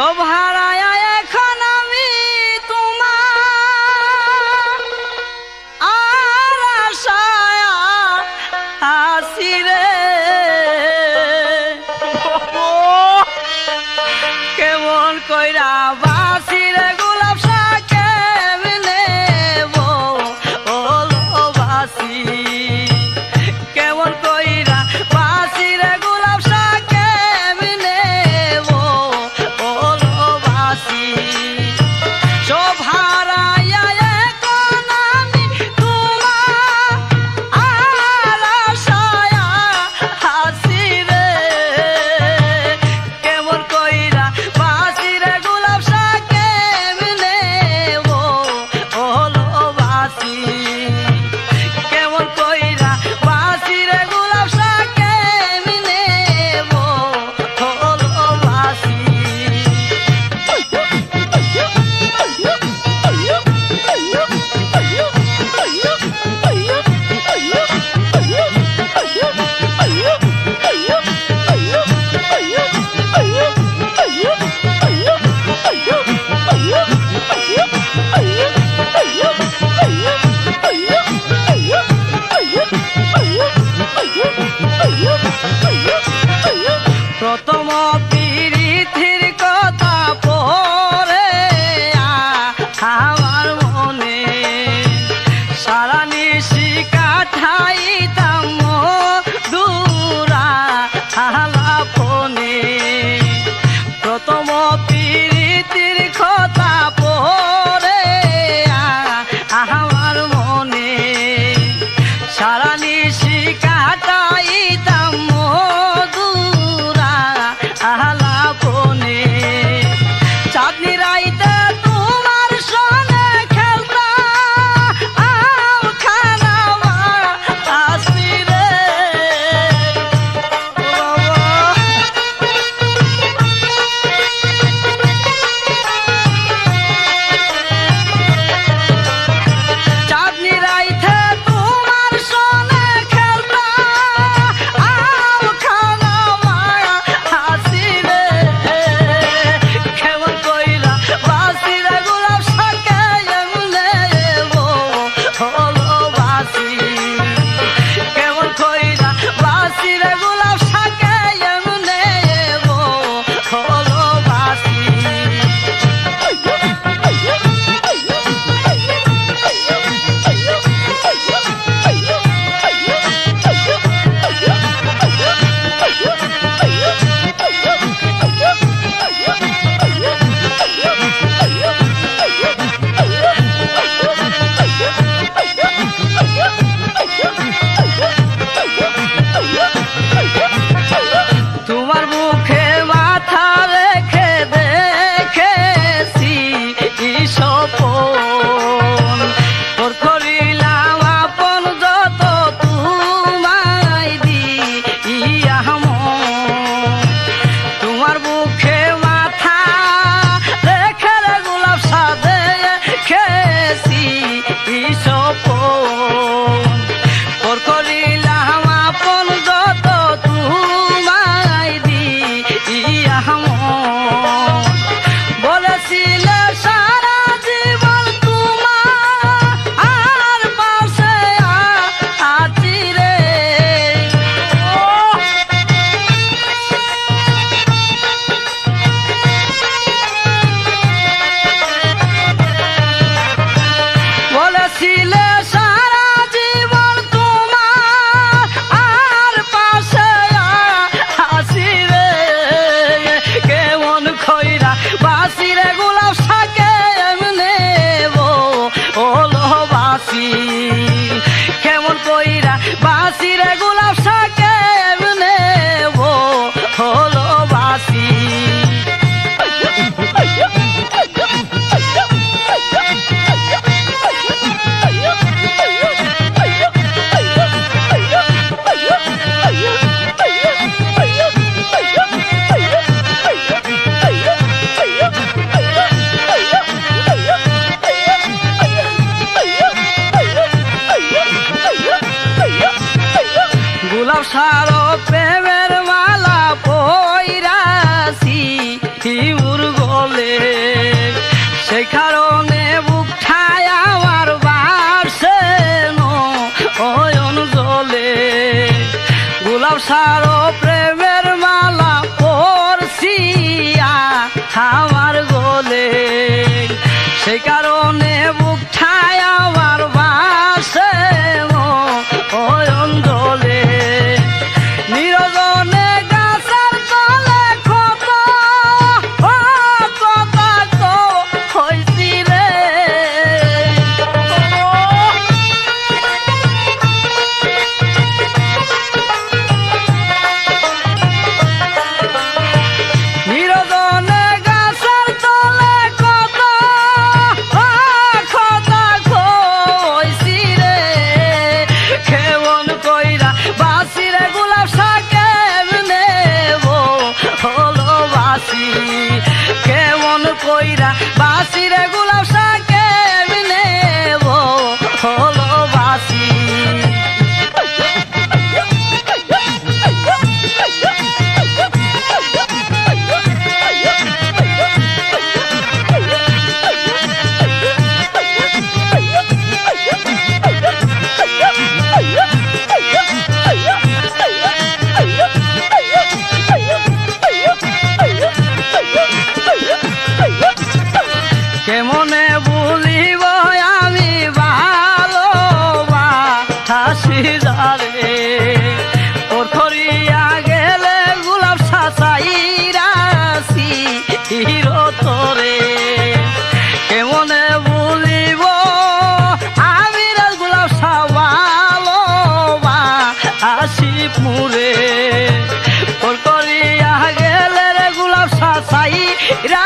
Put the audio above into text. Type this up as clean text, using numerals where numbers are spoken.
সব হারায় এখন আমি তোমার আর আশায় আছি রে। কেমন কইরা বাসি রে গোলাপ শাহ কেমনে বলো বাসি, কেমন কইরা বাসি রে গোলাপ শাহ কেমনে বলো বাসি। সব হারাইয়া এখন আমি তোমার আর আশায় আছি রে। কেমন কইরা বাসি রে গোলাপ শাহ কেমনে বলো বাসি, কেমন কইরা বাসি রে গোলাপ শাহ কেমনে বলো বাসি। প্রথম প্রীতির কথা পড়ে আমার মনে, সারা নিশি কাটাইতাম দূরা আলাপনে। প্রথম প্রীতির কথা পড়ে আমার মনে, সারা নিশি কাটাইতাম আলাপনে। চাঁদনি রাইতে তোমার সনে খেলতাম খানা আসি রে। চাঁদনি রাইতে তোমার সনে খেলতাম খানা আসি রে। কেমন কইরা বাসি রে গোলাপ শাহ কেমনে বলো বাসি, কেমন কইরা বাসি রে গোলাপ শাহ কেমনে বলো বাসি। তোমার মুখে মাথা রেখে দেখেছি সপন, তোর করিলাম আপন যত তোমায় দিয়া মন। তোমার মুখে মাথা রেখে রে গোলাপ শাহ দেখেছি সপন, তোর করিলাম আপন যত তোমায় দিয়া মন। বলেছিলে সারা জীবন তোমার আর পাশে আছি রে। বলেছিলে সারা জীবন তোমার আর পাশে আছি রে। কেমন খইরা বাসি রে গোলাপ শাহ কেমনে বলো বাসি, কেমন কইরা বাসি রে গোলাপ শাহ কেমনে বলো বাসি। গোলাপ শাহ প্রেমের মালা পইরাছি মুরগো যারে ওর করিয়া গেলে গোলাপ সাসাইরাছি হিরো তোরে কেমনে বলিব আমি রে গোলাপ সাবালো বা আসি পুরে ওর করিয়া গেলে রে গোলাপ সাসাইরা